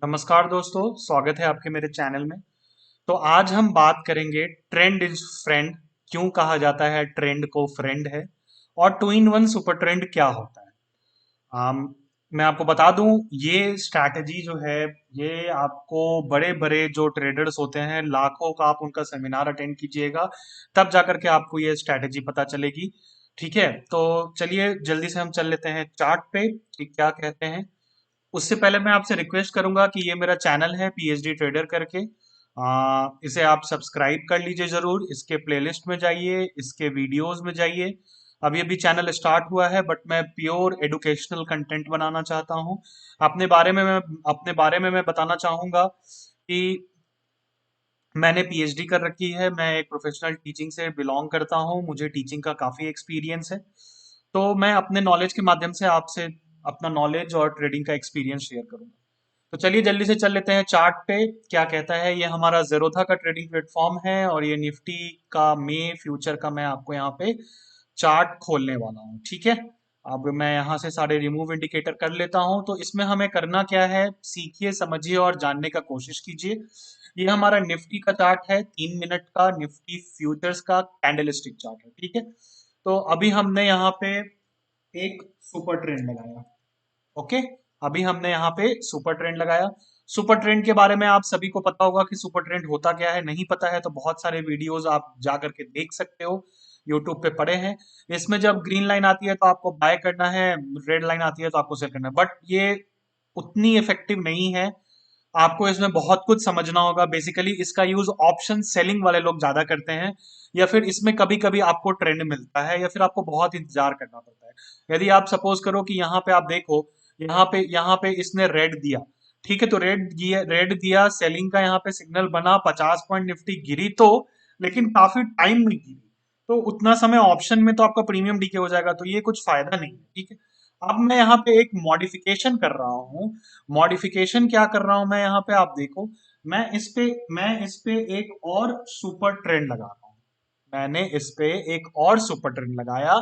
नमस्कार दोस्तों, स्वागत है आपके मेरे चैनल में। तो आज हम बात करेंगे ट्रेंड इज फ्रेंड, क्यों कहा जाता है ट्रेंड को फ्रेंड है, और two in one super trend क्या होता है। मैं आपको बता दूं, ये स्ट्रैटेजी जो है, ये आपको बड़े बड़े जो ट्रेडर्स होते हैं, लाखों का आप उनका सेमिनार अटेंड कीजिएगा, तब जाकर के आपको ये स्ट्रैटेजी पता चलेगी। ठीक है, तो चलिए जल्दी से हम चल लेते हैं चार्ट पे कि क्या कहते हैं। उससे पहले मैं आपसे रिक्वेस्ट करूंगा कि ये मेरा चैनल है पीएचडी ट्रेडर करके, इसे आप सब्सक्राइब कर लीजिए जरूर। इसके प्लेलिस्ट में जाइए, इसके वीडियोस में जाइए। अभी अभी चैनल स्टार्ट हुआ है, बट मैं प्योर एडुकेशनल कंटेंट बनाना चाहता हूँ। अपने बारे में मैं बताना चाहूंगा कि मैंने पीएचडी कर रखी है। मैं एक प्रोफेशनल टीचिंग से बिलोंग करता हूँ, मुझे टीचिंग का काफ़ी एक्सपीरियंस है। तो मैं अपने नॉलेज के माध्यम से आपसे अपना नॉलेज और ट्रेडिंग का एक्सपीरियंस शेयर करूंगा। तो चलिए जल्दी से चल लेते हैं चार्ट पे। क्या कहता है, ये हमारा जेरोधा का ट्रेडिंग प्लेटफॉर्म है, और ये निफ्टी का मे फ्यूचर का मैं आपको यहाँ पे चार्ट खोलने वाला हूँ। ठीक है, अब मैं यहाँ से सारे रिमूव इंडिकेटर कर लेता हूँ। तो इसमें हमें करना क्या है, सीखिए, समझिए और जानने का कोशिश कीजिए। ये हमारा निफ्टी का चार्ट है, 3 मिनट का निफ्टी फ्यूचर्स का कैंडलस्टिक चार्ट है। ठीक है, तो अभी हमने यहाँ पे एक सुपर ट्रेंड लगाया। ओके, अभी हमने यहाँ पे सुपर ट्रेंड लगाया। सुपर ट्रेंड के बारे में आप सभी को पता होगा कि सुपर ट्रेंड होता क्या है। नहीं पता है तो बहुत सारे वीडियोस आप जा करके देख सकते हो, यूट्यूब पे पड़े हैं। इसमें जब ग्रीन लाइन आती है तो आपको बाय करना है, रेड लाइन आती है तो आपको सेल करना है, बट ये उतनी इफेक्टिव नहीं है। आपको इसमें बहुत कुछ समझना होगा। बेसिकली इसका यूज ऑप्शन सेलिंग वाले लोग ज्यादा करते हैं, या फिर इसमें कभी कभी आपको ट्रेंड मिलता है, या फिर आपको बहुत इंतजार करना पड़ता है। यदि आप सपोज करो कि यहाँ पे आप देखो, यहाँ पे इसने रेड दिया। ठीक है, तो रेड दिया सेलिंग का, यहाँ पे सिग्नल बना, 50 पॉइंट निफ्टी गिरी तो, लेकिन काफी टाइम में गिरी। तो उतना समय ऑप्शन में तो आपका प्रीमियम डीके हो जाएगा, तो ये कुछ फायदा नहीं है। ठीक है, अब मैं यहाँ पे एक मॉडिफिकेशन कर रहा हूँ। मॉडिफिकेशन क्या कर रहा हूं मैं यहाँ पे, आप देखो। मैं इस पे एक और सुपर ट्रेंड लगा रहा हूँ। मैंने इस पे एक और सुपर ट्रेंड लगाया।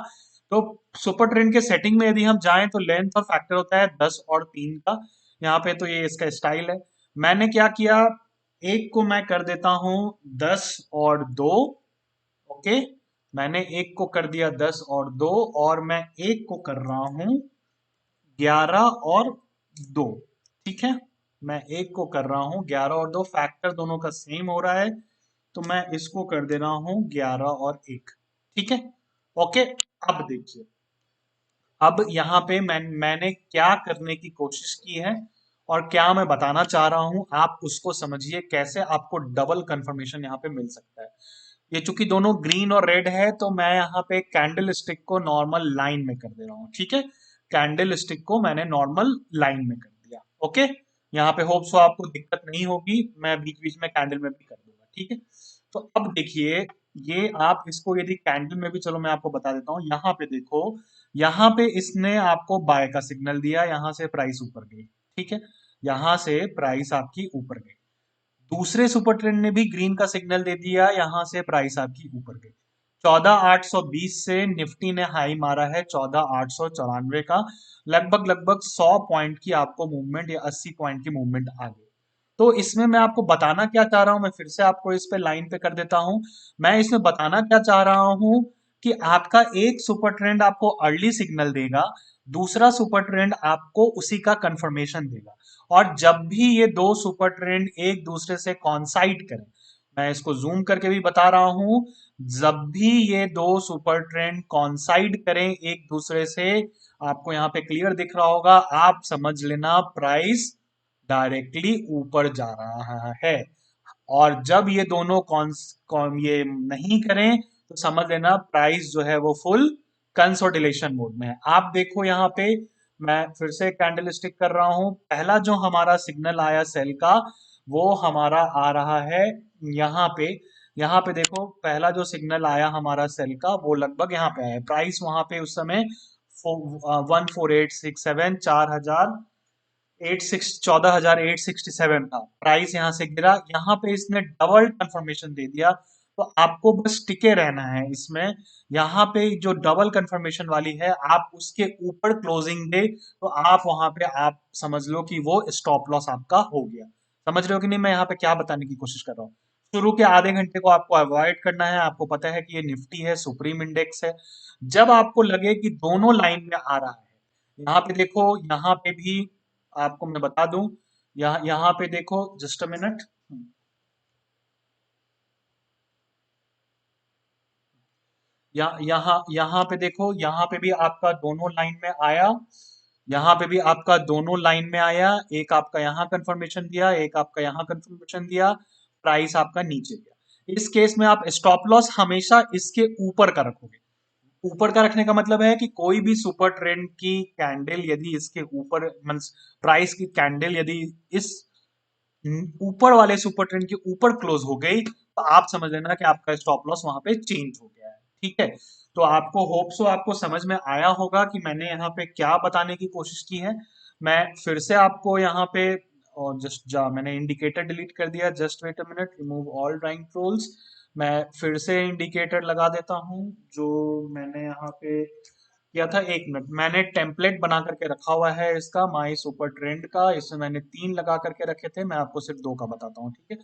तो सुपर ट्रेंड के सेटिंग में यदि हम जाएं तो लेंथ और फैक्टर होता है 10 और 3 का। यहाँ पे तो ये इसका स्टाइल है। मैंने क्या किया, एक को मैं कर देता हूं 10 और 2। ओके, मैंने एक को कर दिया 10 और 2, और मैं एक को कर रहा हूं 11 और 2। ठीक है, मैं एक को कर रहा हूं 11 और 2, फैक्टर दोनों का सेम हो रहा है, तो मैं इसको कर दे रहा हूं 11 और 1। ठीक है, ओके। अब देखिए, अब यहाँ पे मैंने क्या करने की कोशिश की है, और क्या मैं बताना चाह रहा हूं, आप उसको समझिए कैसे आपको डबल कंफर्मेशन यहाँ पे मिल सकता है। ये चूंकि दोनों ग्रीन और रेड है, तो मैं यहाँ पे कैंडल स्टिक को नॉर्मल लाइन में कर दे रहा हूँ। ठीक है, कैंडल स्टिक को मैंने नॉर्मल लाइन में कर दिया। ओके, यहाँ पे होप सो आपको दिक्कत नहीं होगी, मैं बीच बीच में कैंडल में भी कर दूंगा। ठीक है, तो अब देखिए, ये आप इसको यदि कैंडल में भी, चलो मैं आपको बता देता हूँ। यहाँ पे देखो, यहाँ पे इसने आपको बाय का सिग्नल दिया, यहाँ से प्राइस ऊपर गई। ठीक है, यहाँ से प्राइस आपकी ऊपर गई। दूसरे सुपर ट्रेंड ने भी ग्रीन का सिग्नल दे दिया, यहां से प्राइस आपकी ऊपर गई। 14,820 से निफ्टी ने हाई मारा है 14,894 का। लगभग लगभग 100 पॉइंट की आपको मूवमेंट, या 80 पॉइंट की मूवमेंट आ गई। तो इसमें मैं आपको बताना क्या चाह रहा हूं, मैं फिर से आपको इस पे लाइन पे कर देता हूं। मैं इसमें बताना क्या चाह रहा हूं कि आपका एक सुपर ट्रेंड आपको अर्ली सिग्नल देगा, दूसरा सुपर ट्रेंड आपको उसी का कंफर्मेशन देगा। और जब भी ये दो सुपर ट्रेंड एक दूसरे से कॉन्साइड करें, मैं इसको जूम करके भी बता रहा हूं, जब भी ये दो सुपर ट्रेंड कॉन्साइड करें एक दूसरे से, आपको यहाँ पे क्लियर दिख रहा होगा, आप समझ लेना प्राइस डायरेक्टली ऊपर जा रहा है। और जब ये दोनों ये नहीं करें, तो समझ लेना प्राइस जो है वो फुल कंसोलिडेशन मोड में है। आप देखो यहाँ पे, मैं फिर से कैंडल स्टिक कर रहा हूं। पहला जो हमारा सिग्नल आया सेल का, वो हमारा आ रहा है यहाँ पे। यहाँ पे देखो, पहला जो सिग्नल आया हमारा सेल का, वो लगभग यहाँ पे आया। प्राइस वहां पे उस समय 14,867, 14,867 था। प्राइस यहाँ से गिरा, यहाँ पे इसने डबल कंफर्मेशन दे दिया। तो आपको बस टिके रहना है इसमें। यहाँ पे जो डबल कंफर्मेशन वाली है, आप उसके ऊपर क्लोजिंग डे, तो आप वहां पे आप समझ लो कि वो स्टॉप लॉस आपका हो गया। समझ रहे हो कि नहीं मैं यहाँ पे क्या बताने की कोशिश कर रहा हूँ? शुरू के आधे घंटे को आपको अवॉइड करना है। आपको पता है कि ये निफ्टी है, सुप्रीम इंडेक्स है। जब आपको लगे कि दोनों लाइन में आ रहा है, यहाँ पे देखो, यहाँ पे भी आपको मैं बता दूं, यहाँ पे देखो, जस्ट अ मिनट। यहाँ पे देखो, यहाँ पे भी आपका दोनों लाइन में आया। यहाँ पे भी आपका दोनों लाइन में आया। एक आपका यहाँ कंफर्मेशन दिया, एक आपका यहाँ कंफर्मेशन दिया। प्राइस आपका नीचे गया। इस केस में आप स्टॉप लॉस हमेशा इसके ऊपर का रखोगे। ऊपर का रखने का मतलब है कि कोई भी सुपर ट्रेंड की कैंडल यदि इसके ऊपर, मींस प्राइस की कैंडल यदि इस ऊपर वाले सुपर ट्रेंड के ऊपर क्लोज हो गई, तो आप समझ लेना कि आपका स्टॉप लॉस वहां पे चेंज हो गया है। ठीक है? तो आपको होप सो आपको समझ में आया होगा कि मैंने यहाँ पे क्या बताने की कोशिश की है। मैं फिर से आपको यहाँ पे, और जस्ट जा मैंने इंडिकेटर डिलीट कर दिया, just wait a minute, remove all drawing rules. मैं फिर से इंडिकेटर लगा देता हूँ जो मैंने यहाँ पे किया था। एक मिनट, मैंने टेम्पलेट बना करके रखा हुआ है इसका, माई सुपर ट्रेंड का। इसमें मैंने 3 लगा करके रखे थे, मैं आपको सिर्फ 2 का बताता हूँ। ठीक है?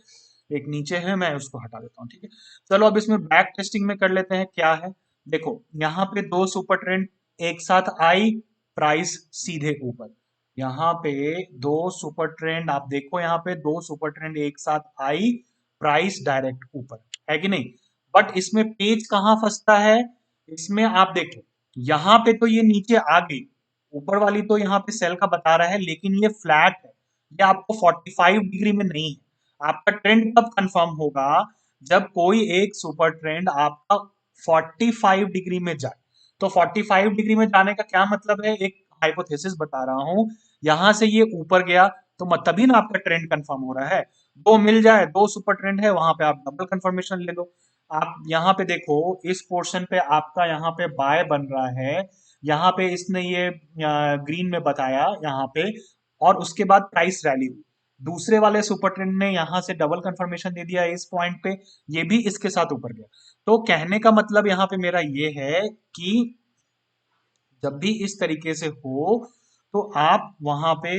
एक नीचे है, मैं उसको हटा देता हूँ। ठीक है? चलो अब इसमें बैक टेस्टिंग में कर लेते हैं क्या है। देखो, यहाँ पे 2 सुपर ट्रेंड एक साथ आई, प्राइस सीधे ऊपर। यहाँ पे 2 सुपर ट्रेंड, आप देखो यहाँ पे 2 सुपर ट्रेंड एक साथ आई, प्राइस डायरेक्ट ऊपर, है कि नहीं? बट इसमें पेज कहाँ फंसता है? इसमें आप देखो, यहाँ पे तो ये नीचे आ गई, ऊपर वाली तो यहाँ पे सेल का बता रहा है, लेकिन ये फ्लैट है। ये आपको 45 डिग्री में नहीं है। आपका ट्रेंड कब कंफर्म होगा? जब कोई एक सुपर ट्रेंड आपका 45 डिग्री में जाए। तो 45 डिग्री में जाने का क्या मतलब है? एक हाइपोथेसिस बता रहा हूं। यहां से ये ऊपर गया, तो तभी ना आपका ट्रेंड कंफर्म हो रहा है। दो मिल जाए, 2 सुपर ट्रेंड है, वहां पे आप डबल कंफर्मेशन ले लो। आप यहाँ पे देखो, इस पोर्शन पे आपका यहाँ पे बाय बन रहा है। यहाँ पे इसने ये ग्रीन में बताया यहाँ पे, और उसके बाद प्राइस रैली हुई। दूसरे वाले सुपर ट्रेंड ने यहाँ से डबल कंफर्मेशन दे दिया इस पॉइंट पे, ये भी इसके साथ ऊपर गया। तो कहने का मतलब यहाँ पे मेरा ये है कि जब भी इस तरीके से हो, तो आप वहां पे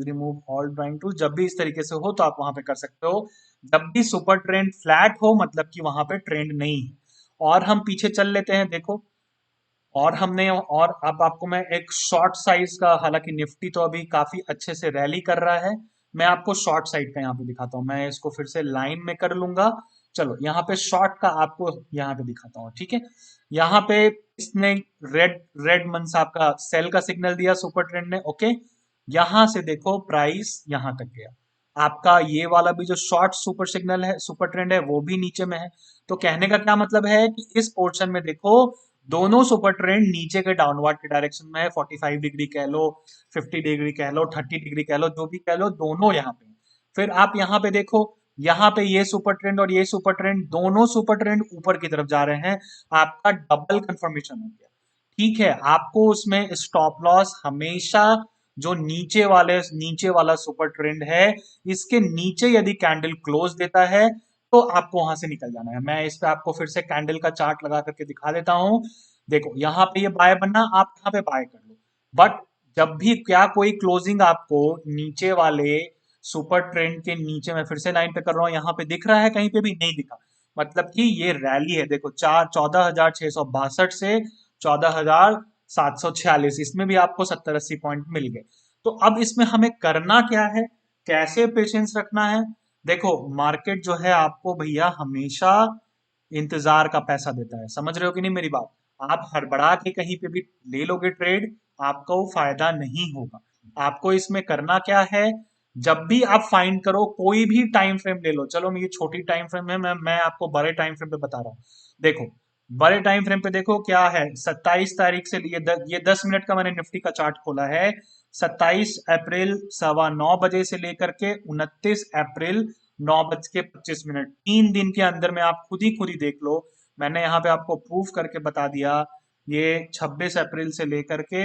रिमूव ऑल ड्राइंग टूल, जब भी इस तरीके से हो तो आप वहां पे कर सकते हो। जब भी सुपर ट्रेंड फ्लैट हो, मतलब कि वहां पे ट्रेंड नहीं है। और हम पीछे चल लेते हैं, देखो। और हमने, और अब आपको मैं एक शॉर्ट साइज का, हालांकि निफ्टी तो अभी काफी अच्छे से रैली कर रहा है, मैं आपको शॉर्ट साइड का यहाँ पे दिखाता हूँ। मैं इसको फिर से लाइन में कर लूंगा। चलो यहाँ पे शॉर्ट का आपको यहाँ पे दिखाता हूँ। ठीक है? यहाँ पे इसने रेड रेड मन साहब का सेल का सिग्नल दिया सुपर ट्रेंड ने। ओके, यहां से देखो प्राइस यहां तक गया। आपका ये वाला भी जो शॉर्ट सुपर सिग्नल है, सुपर ट्रेंड है, वो भी नीचे में है। तो कहने का क्या मतलब है कि इस पोर्शन में देखो, दोनों सुपर ट्रेंड नीचे के डाउनवर्ड के डायरेक्शन में है। 45 डिग्री कह लो, 50 डिग्री कह लो, 30 डिग्री कह लो, जो भी कह लो, दोनों यहाँ पे। फिर आप यहाँ पे देखो, यहाँ पे ये सुपर ट्रेंड और ये सुपर ट्रेंड, दोनों सुपर ट्रेंड ऊपर की तरफ जा रहे हैं। आपका डबल कंफर्मेशन हो गया। ठीक है? आपको उसमें स्टॉप लॉस हमेशा जो नीचे वाला सुपर ट्रेंड है, इसके नीचे यदि कैंडल क्लोज देता है, तो आपको वहां से निकल जाना है। मैं इस पे आपको फिर से कैंडल का चार्ट लगा करके दिखा देता हूं। देखो, यहाँ पे ये बाय बनना, आप यहाँ पे बाय कर लो। बट जब भी क्या कोई क्लोजिंग आपको नीचे वाले सुपर ट्रेंड के नीचे, मैं फिर से लाइन पे कर रहा हूँ, यहाँ पे दिख रहा है? कहीं पे भी नहीं दिखा। मतलब कि ये रैली है। देखो, 14,662 से 14,746, इसमें भी आपको 70-80 पॉइंट मिल गए। तो अब इसमें हमें करना क्या है, कैसे पेशेंस रखना है? देखो, मार्केट जो है आपको भैया हमेशा इंतजार का पैसा देता है। समझ रहे हो कि नहीं मेरी बात? आप हड़बड़ा के कहीं पे भी ले लोगे ट्रेड, आपको फायदा नहीं होगा। आपको इसमें करना क्या है? जब भी आप फाइंड करो, कोई भी टाइम फ्रेम ले लो। चलो, ये छोटी टाइम फ्रेम है, मैं आपको बड़े टाइम फ्रेम पे बता रहा हूँ। देखो, बड़े टाइम फ्रेम पे देखो क्या है। 27 तारीख से लिए ये 10 मिनट का मैंने निफ्टी का चार्ट खोला है। 27 अप्रैल 9:15 बजे से लेकर के 29 अप्रैल 9:25, 3 दिन के अंदर में आप खुद ही देख लो। मैंने यहाँ पे आपको प्रूफ करके बता दिया। ये 26 अप्रैल से लेकर के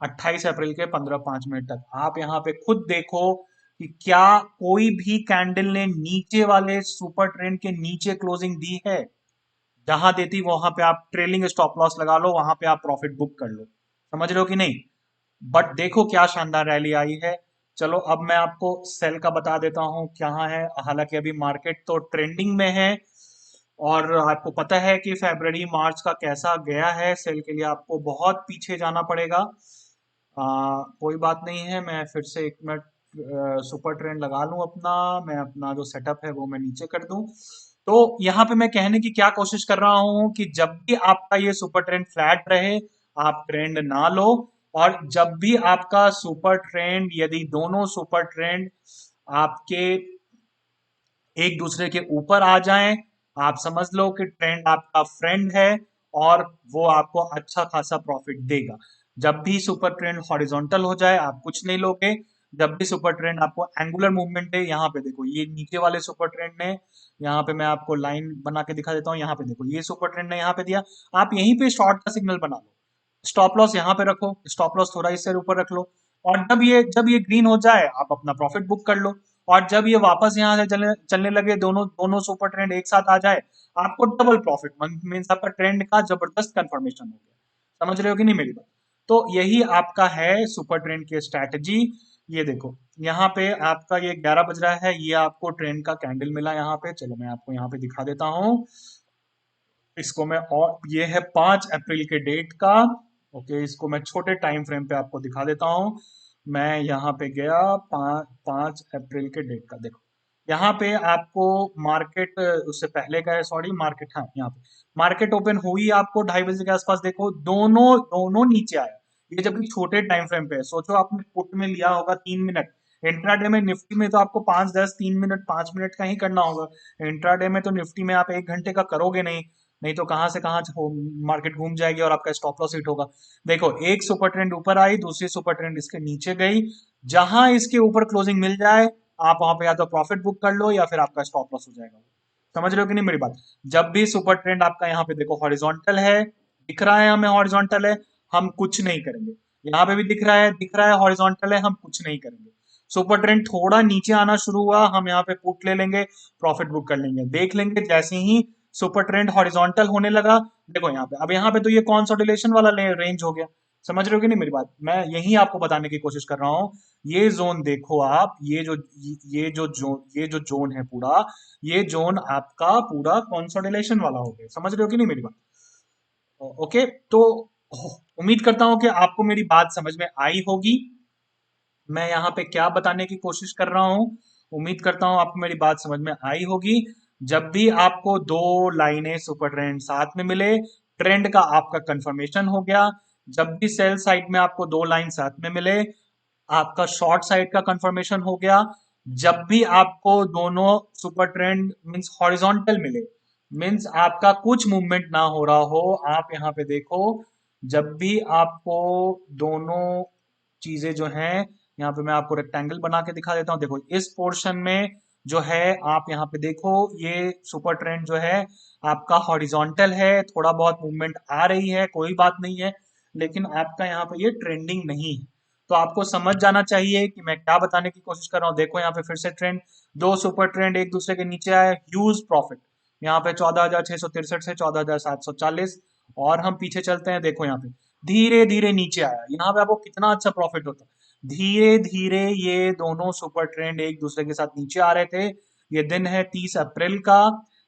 28 अप्रैल के 15-5 मिनट तक आप यहाँ पे खुद देखो कि क्या कोई भी कैंडल ने नीचे वाले सुपर ट्रेंड के नीचे क्लोजिंग दी है? जहां देती वहां पे आप ट्रेलिंग स्टॉप लॉस लगा लो, वहां पे आप प्रॉफिट बुक कर लो। समझ रहे हो कि नहीं? बट देखो क्या शानदार रैली आई है। चलो अब मैं आपको सेल का बता देता हूँ क्या है। हालांकि अभी मार्केट तो ट्रेंडिंग में है और आपको पता है कि फरवरी मार्च का कैसा गया है। सेल के लिए आपको बहुत पीछे जाना पड़ेगा। कोई बात नहीं है, मैं फिर से एक मिनट सुपर ट्रेंड लगा लूं अपना। मैं अपना जो सेटअप है वो मैं नीचे कर दूं। तो यहाँ पे मैं कहने की क्या कोशिश कर रहा हूँ कि जब भी आपका ये सुपर ट्रेंड फ्लैट रहे, आप ट्रेंड ना लो। और जब भी आपका सुपर ट्रेंड, यदि दोनों सुपर ट्रेंड आपके एक दूसरे के ऊपर आ जाएं, आप समझ लो कि ट्रेंड आपका फ्रेंड है और वो आपको अच्छा खासा प्रॉफिट देगा। जब भी सुपर ट्रेंड हॉरिजॉन्टल हो जाए, आप कुछ नहीं लोगे। जब भी सुपर ट्रेंड आपको एंगुलर मूवमेंट है, यहाँ पे देखो ये नीचे वाले सुपर ट्रेंड ने, यहाँ पे मैं आपको लाइन बना के दिखा देता हूँ। यहाँ पे देखो ये सुपर ट्रेंड ने यहाँ पे दिया, आप यहीं पे शॉर्ट का सिग्नल बना लो। स्टॉप लॉस यहाँ पे रखो, स्टॉप लॉस थोड़ा इससे ऊपर रख लो। और जब ये ग्रीन हो जाए, आप अपना प्रॉफिट बुक कर लो। और जब ये वापस यहाँ से चलने चलने लगे, दोनों दोनों सुपर ट्रेंड एक साथ आ जाए, आपको डबल प्रॉफिट मीन्स आपका ट्रेंड का जबरदस्त कंफर्मेशन हो गया। समझ रहे हो कि नहीं मेरी बात? तो यही आपका है सुपर ट्रेंड की स्ट्रैटेजी। ये देखो यहाँ पे आपका ये 11 बज रहा है, ये आपको ट्रेंड का कैंडल मिला यहाँ पे। चलो मैं आपको यहाँ पे दिखा देता हूँ इसको मैं। और ये है 5 अप्रैल के डेट का। ओके, इसको मैं छोटे टाइम फ्रेम पे आपको दिखा देता हूँ। मैं यहाँ पे गया, 5 अप्रैल के डेट का देखो। यहाँ पे आपको मार्केट उससे पहले का है, सॉरी मार्केट, हाँ यहाँ पे मार्केट ओपन हुई आपको 2:30 बजे के आसपास। देखो दोनों दोनों नीचे आया। ये जबकि छोटे टाइम फ्रेम पे है। सोचो आपने पुट में लिया होगा 3 मिनट, इंट्राडे में निफ्टी में तो आपको 5, 10, 3 मिनट 5 मिनट का ही करना होगा। इंट्राडे में तो निफ्टी में आप 1 घंटे का करोगे नहीं, नहीं तो कहां से कहां मार्केट घूम जाएगी और आपका स्टॉप लॉस हिट होगा। देखो एक सुपर ट्रेंड ऊपर आई, दूसरी सुपर ट्रेंड इसके नीचे गई। जहां इसके ऊपर क्लोजिंग मिल जाए, आप वहां पे या तो प्रॉफिट बुक कर लो या फिर आपका स्टॉप लॉस हो जाएगा। समझ रहे हो कि नहीं मेरी बात? जब भी सुपर ट्रेंड आपका यहाँ पे देखो हॉरिजॉन्टल है, दिख रहा है हमें हॉरिजॉन्टल है, हम कुछ नहीं करेंगे। यहाँ पे भी दिख रहा है हॉरिजॉन्टल है, हम कुछ नहीं करेंगे। सुपर ट्रेंड थोड़ा नीचे आना शुरू हुआ, हम यहाँ पे पुट ले लेंगे, प्रॉफिट बुक कर लेंगे। देख लेंगे जैसे ही सुपर ट्रेंड हॉरिजॉन्टल होने लगा, देखो यहाँ पे, अब यहाँ पे तो ये कंसोलिडेशन वाला रेंज हो गया। समझ रहे हो कि नहीं मेरी बात? मैं यही आपको बताने की कोशिश कर रहा हूँ। ये जोन देखो आप, ये जो जोन है पूरा, ये जोन आपका पूरा कंसोलिडेशन वाला हो गया। समझ रहे हो कि नहीं मेरी बात? ओके, तो उम्मीद करता हूं कि आपको मेरी बात समझ में आई होगी। मैं यहाँ पे क्या बताने की कोशिश कर रहा हूँ, उम्मीद करता हूँ आपको मेरी बात समझ में आई होगी। जब भी आपको दो लाइनें सुपर ट्रेंड साथ में मिले, ट्रेंड का आपका कंफर्मेशन हो गया। जब भी सेल साइड में आपको दो लाइन साथ में मिले, आपका शॉर्ट साइड का कंफर्मेशन हो गया। जब भी आपको दोनों सुपर ट्रेंड मींस हॉरिजॉन्टल मिले, मींस आपका कुछ मूवमेंट ना हो रहा हो, आप यहाँ पे देखो, जब भी आपको दोनों चीजें जो हैं, यहाँ पे मैं आपको रेक्टेंगल बना के दिखा देता हूँ। देखो इस पोर्शन में जो है, आप यहाँ पे देखो, ये सुपर ट्रेंड जो है आपका हॉरिजॉन्टल है, थोड़ा बहुत मूवमेंट आ रही है, कोई बात नहीं है, लेकिन आपका यहाँ पे ये ट्रेंडिंग नहीं है। तो आपको समझ जाना चाहिए कि मैं क्या बताने की कोशिश कर रहा हूँ। देखो यहाँ पे फिर से ट्रेंड, दो सुपर ट्रेंड एक दूसरे के नीचे आए, ह्यूज प्रॉफिट। यहाँ पे 14,663 से 14,740। और हम पीछे चलते हैं, देखो यहाँ पे धीरे धीरे नीचे आया। यहाँ पे आपको कितना अच्छा प्रॉफिट होता है। धीरे धीरे ये दोनों सुपर ट्रेंड एक दूसरे के साथ नीचे आ रहे थे। ये दिन है 30 अप्रैल का।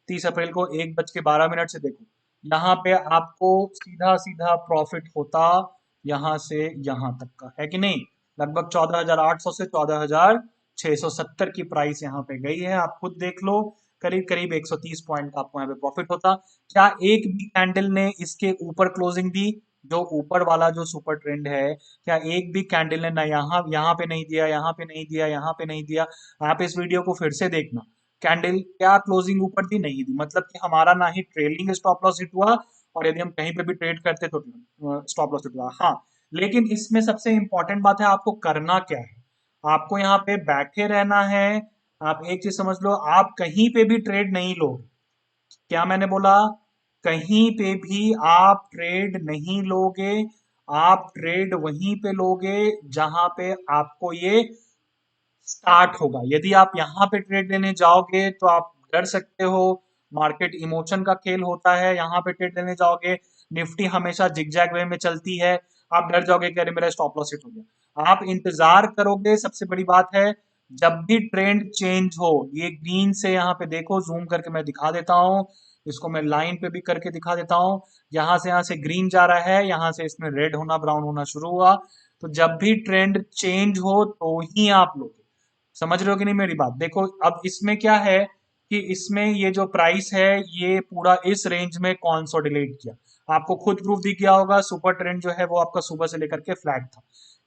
30 अप्रैल को 1:12 से देखो, यहाँ पे आपको सीधा सीधा प्रॉफिट होता यहां से यहां तक का, है कि नहीं? लगभग 14,800 से 14,670 की प्राइस यहाँ पे गई है। आप खुद देख लो, करीब करीब 130 पॉइंट का आपको यहाँ पे प्रॉफिट होता। क्या एक भी कैंडल ने इसके ऊपर क्लोजिंग दी? जो ऊपर वाला जो सुपर ट्रेंड है, क्या एक भी कैंडल ने ना यहाँ यहाँ पे नहीं दिया, यहाँ पे नहीं दिया, यहाँ पे नहीं दिया? आप इस वीडियो को फिर से देखना, कैंडल क्या क्लोजिंग ऊपर दी? नहीं दी। मतलब कि हमारा ना ही ट्रेलिंग स्टॉप लॉस हिट हुआ, और यदि हम कहीं पे भी ट्रेड करते तो स्टॉप लॉस हिट हुआ। हाँ, लेकिन इसमें सबसे इंपॉर्टेंट बात है, आपको करना क्या है। आपको यहाँ पे बैठे रहना है। आप एक चीज समझ लो, आप कहीं पे भी ट्रेड नहीं लोगे। क्या मैंने बोला? कहीं पे भी आप ट्रेड नहीं लोगे। आप ट्रेड वहीं पे लोगे जहां पे आपको ये स्टार्ट होगा। यदि आप यहाँ पे ट्रेड लेने जाओगे तो आप डर सकते हो, मार्केट इमोशन का खेल होता है। यहाँ पे ट्रेड लेने जाओगे, निफ्टी हमेशा जिगजैग वे में चलती है, आप डर जाओगे कि अरे मेरा स्टॉप लॉस हिट हो गया। आप इंतजार करोगे, सबसे बड़ी बात है जब भी ट्रेंड चेंज हो, ये ग्रीन से यहाँ पे देखो, जूम करके मैं दिखा देता हूँ, इसको मैं लाइन पे भी करके दिखा देता हूँ। यहाँ से ग्रीन जा रहा है, यहाँ से इसमें रेड होना, ब्राउन होना शुरू हुआ। तो जब भी ट्रेंड चेंज हो तो ही आप लोगे। समझ रहे हो कि नहीं मेरी बात? देखो अब इसमें क्या है कि इसमें ये जो प्राइस है ये पूरा इस रेंज में कंसोलिडेट किया। आपको खुद प्रूफ दिख गया होगा, सुपर ट्रेंड जो है वो आपका सुबह से लेकर के फ्लैट था।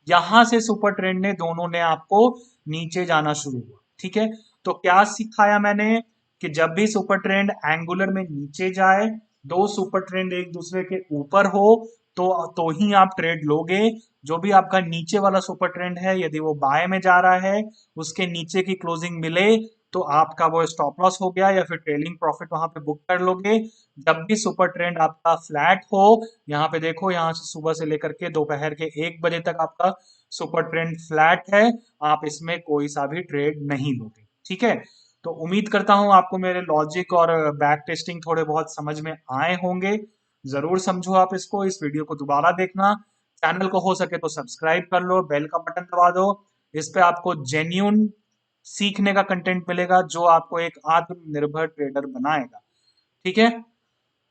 यहां से सुपर ट्रेंड ने दोनों ने आपको नीचे जाना शुरू हुआ। ठीक है, तो क्या सिखाया मैंने कि जब भी सुपर ट्रेंड एंगुलर में नीचे जाए, दो सुपर ट्रेंड एक दूसरे के ऊपर हो, तो ही आप ट्रेड लोगे। जो भी आपका नीचे वाला सुपर ट्रेंड है यदि वो बाय में जा रहा है, उसके नीचे की क्लोजिंग मिले तो आपका वो स्टॉप लॉस हो गया या फिर ट्रेलिंग प्रॉफिट वहां पे बुक कर लोगे। जब भी सुपर ट्रेंड आपका फ्लैट हो, यहाँ पे देखो, यहाँ से सुबह से लेकर के दोपहर के 1 बजे तक आपका सुपर ट्रेंड फ्लैट है, आप इसमें कोई सा भी ट्रेड नहीं लोगे। ठीक है, तो उम्मीद करता हूं आपको मेरे लॉजिक और बैक टेस्टिंग थोड़े बहुत समझ में आए होंगे। जरूर समझो आप इसको, इस वीडियो को दोबारा देखना, चैनल को हो सके तो सब्सक्राइब कर लो, बेल का बटन दबा दो। इस पे आपको जेन्यून सीखने का कंटेंट मिलेगा जो आपको एक आत्मनिर्भर ट्रेडर बनाएगा। ठीक है,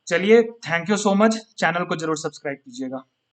चलिए, thank you so much, channel को जरूर सब्सक्राइब कीजिएगा।